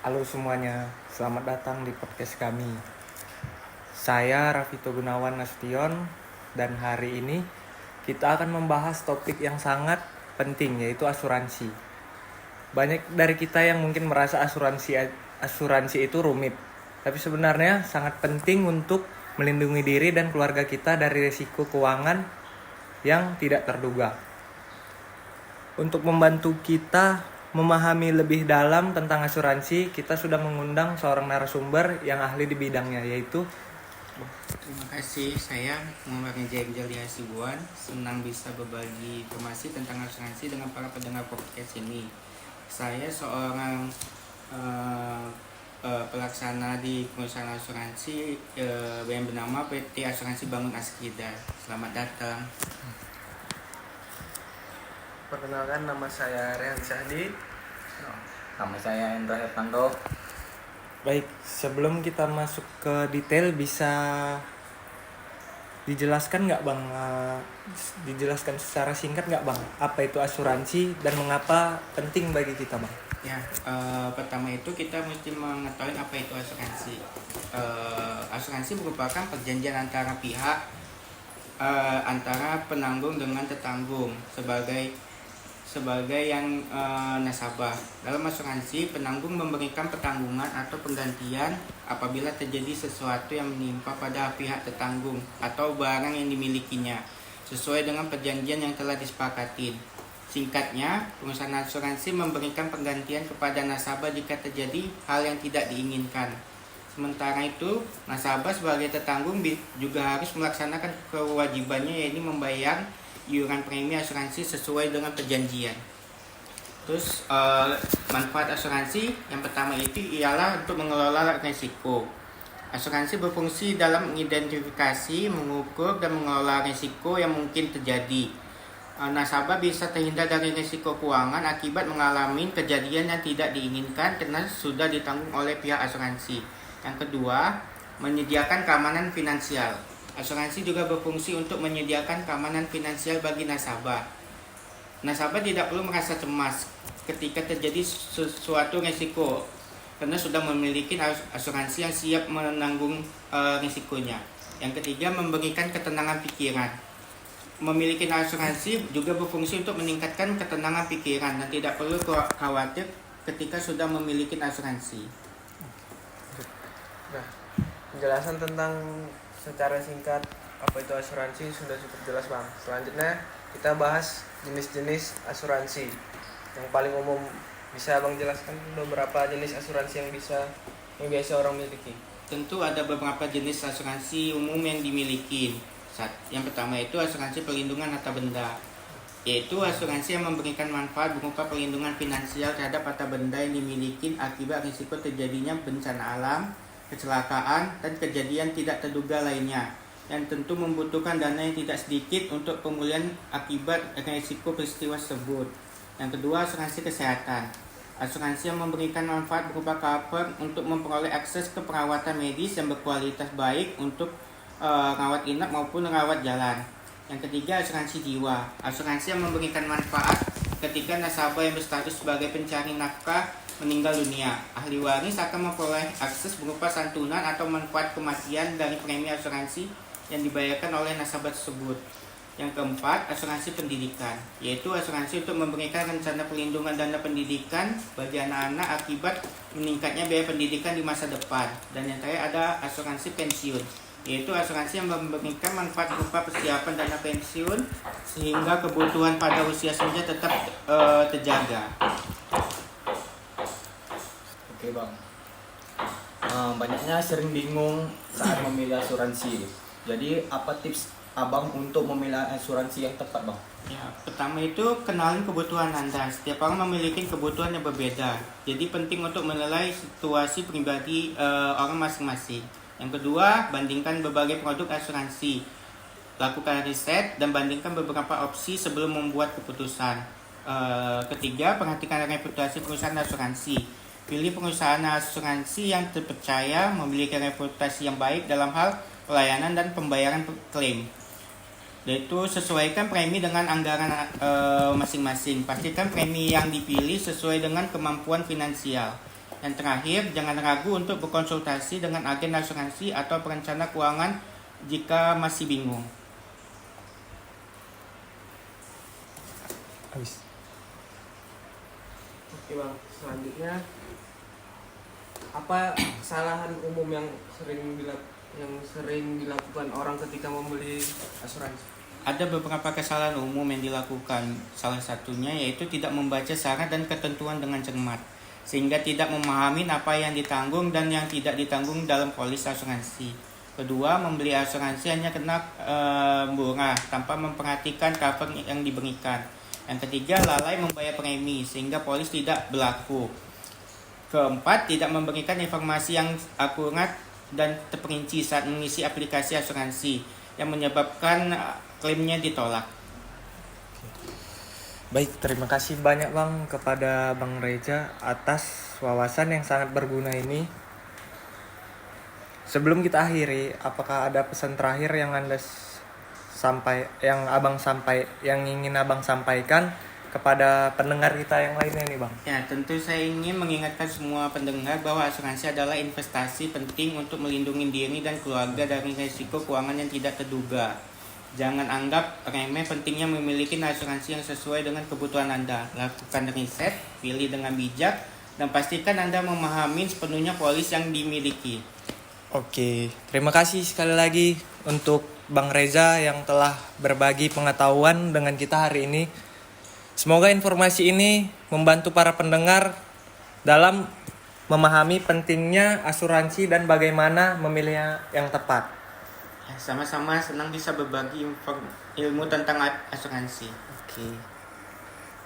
Halo semuanya, selamat datang di podcast kami. Saya Rafito Gunawan Nasution dan hari ini kita akan membahas topik yang sangat penting yaitu asuransi. Banyak dari kita yang mungkin merasa asuransi itu rumit, tapi sebenarnya sangat penting untuk melindungi diri dan keluarga kita dari risiko keuangan yang tidak terduga. Untuk membantu kita memahami lebih dalam tentang asuransi, kita sudah mengundang seorang narasumber yang ahli di bidangnya, yaitu Terima kasih, saya Muhammad Jaim Jali Hasibuan. Senang bisa berbagi informasi tentang asuransi dengan para pendengar podcast ini. Saya seorang pelaksana di perusahaan asuransi yang bernama PT Asuransi Bangun Askida. Selamat datang. Perkenalkan, nama saya Rehan Syahdi. Nama saya Endra Hertanto. baik. Sebelum kita masuk ke detail, bisa dijelaskan nggak bang? Dijelaskan secara singkat nggak bang? Apa itu asuransi dan mengapa penting bagi kita bang? Ya, pertama itu kita mesti mengetahui apa itu asuransi. Asuransi merupakan perjanjian antara pihak antara penanggung dengan tertanggung sebagai yang nasabah. Dalam asuransi, penanggung memberikan pertanggungan atau penggantian apabila terjadi sesuatu yang menimpa pada pihak tertanggung atau barang yang dimilikinya sesuai dengan perjanjian yang telah disepakati. Singkatnya, perusahaan asuransi memberikan penggantian kepada nasabah jika terjadi hal yang tidak diinginkan. Sementara itu, nasabah sebagai tertanggung juga harus melaksanakan kewajibannya, yaitu membayar iuran premi asuransi sesuai dengan perjanjian. Terus manfaat asuransi yang pertama itu ialah untuk mengelola risiko. Asuransi berfungsi dalam mengidentifikasi, mengukur, dan mengelola risiko yang mungkin terjadi. Nasabah bisa terhindar dari risiko keuangan akibat mengalami kejadian yang tidak diinginkan karena sudah ditanggung oleh pihak asuransi. Yang kedua, menyediakan keamanan finansial. Asuransi juga berfungsi untuk menyediakan keamanan finansial bagi nasabah. Nasabah tidak perlu merasa cemas ketika terjadi sesuatu risiko karena sudah memiliki asuransi yang siap menanggung risikonya. Yang ketiga, memberikan ketenangan pikiran. Memiliki asuransi juga berfungsi untuk meningkatkan ketenangan pikiran dan tidak perlu khawatir ketika sudah memiliki asuransi. Nah, penjelasan tentang secara singkat apa itu asuransi sudah cukup jelas bang. Selanjutnya kita bahas jenis-jenis asuransi. Yang paling umum, bisa bang jelaskan beberapa jenis asuransi yang biasa orang miliki? Tentu ada beberapa jenis asuransi umum yang dimiliki. Yang pertama itu asuransi perlindungan harta benda, yaitu asuransi yang memberikan manfaat berupa perlindungan finansial terhadap harta benda yang dimiliki akibat risiko terjadinya bencana alam, kecelakaan, dan kejadian tidak terduga lainnya, yang tentu membutuhkan dana yang tidak sedikit untuk pemulihan akibat risiko peristiwa tersebut. Yang kedua, asuransi kesehatan. Asuransi yang memberikan manfaat berupa cover untuk memperoleh akses ke perawatan medis yang berkualitas baik untuk rawat inap maupun rawat jalan. Yang ketiga, asuransi jiwa. Asuransi yang memberikan manfaat ketika nasabah yang berstatus sebagai pencari nafkah meninggal dunia. Ahli waris akan memperoleh akses berupa santunan atau manfaat kematian dari premi asuransi yang dibayarkan oleh nasabah tersebut. Yang keempat, asuransi pendidikan, yaitu asuransi untuk memberikan rencana perlindungan dana pendidikan bagi anak-anak akibat meningkatnya biaya pendidikan di masa depan. Dan yang terakhir ada asuransi pensiun, yaitu asuransi yang memberikan manfaat berupa persiapan dana pensiun sehingga kebutuhan pada usia senja tetap terjaga. Oke bang. Banyaknya sering bingung saat memilih asuransi. Jadi apa tips abang untuk memilih asuransi yang tepat bang? Ya, pertama itu kenalin kebutuhan Anda. Setiap orang memiliki kebutuhan yang berbeda. Jadi penting untuk menilai situasi pribadi orang masing-masing. Yang kedua, bandingkan berbagai produk asuransi. Lakukan riset dan bandingkan beberapa opsi sebelum membuat keputusan. Ketiga, perhatikan reputasi perusahaan asuransi. Pilih perusahaan asuransi yang terpercaya, memiliki reputasi yang baik dalam hal pelayanan dan pembayaran klaim. Yaitu sesuaikan premi dengan anggaran masing-masing. Pastikan premi yang dipilih sesuai dengan kemampuan finansial. Yang terakhir, jangan ragu untuk berkonsultasi dengan agen asuransi atau perencana keuangan jika masih bingung. Habis. Oke bang, selanjutnya apa kesalahan umum yang sering dilakukan orang ketika membeli asuransi? Ada beberapa kesalahan umum yang dilakukan. Salah satunya yaitu tidak membaca syarat dan ketentuan dengan cermat, sehingga tidak memahami apa yang ditanggung dan yang tidak ditanggung dalam polis asuransi. Kedua, membeli asuransi hanya kena murah tanpa memperhatikan cover yang diberikan. Yang ketiga, lalai membayar premi sehingga polis tidak berlaku. Keempat, tidak memberikan informasi yang akurat dan terperinci saat mengisi aplikasi asuransi yang menyebabkan klaimnya ditolak. Baik, terima kasih banyak Bang kepada Bang Reza atas wawasan yang sangat berguna ini. Sebelum kita akhiri, apakah ada pesan terakhir yang yang ingin Abang sampaikan kepada pendengar kita yang lainnya nih Bang? Ya, tentu saya ingin mengingatkan semua pendengar bahwa asuransi adalah investasi penting untuk melindungi diri dan keluarga dari risiko keuangan yang tidak terduga. Jangan anggap remeh pentingnya memiliki asuransi yang sesuai dengan kebutuhan Anda. Lakukan riset, pilih dengan bijak, dan pastikan Anda memahami sepenuhnya polis yang dimiliki. Oke, terima kasih sekali lagi untuk Bang Reza yang telah berbagi pengetahuan dengan kita hari ini. Semoga informasi ini membantu para pendengar dalam memahami pentingnya asuransi dan bagaimana memilih yang tepat. Ya, sama-sama senang bisa berbagi ilmu tentang asuransi. Oke.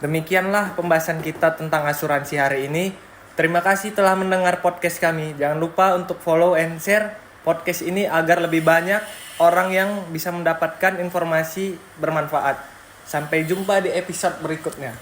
Demikianlah pembahasan kita tentang asuransi hari ini. Terima kasih telah mendengar podcast kami. Jangan lupa untuk follow and share podcast ini agar lebih banyak orang yang bisa mendapatkan informasi bermanfaat. Sampai jumpa di episode berikutnya.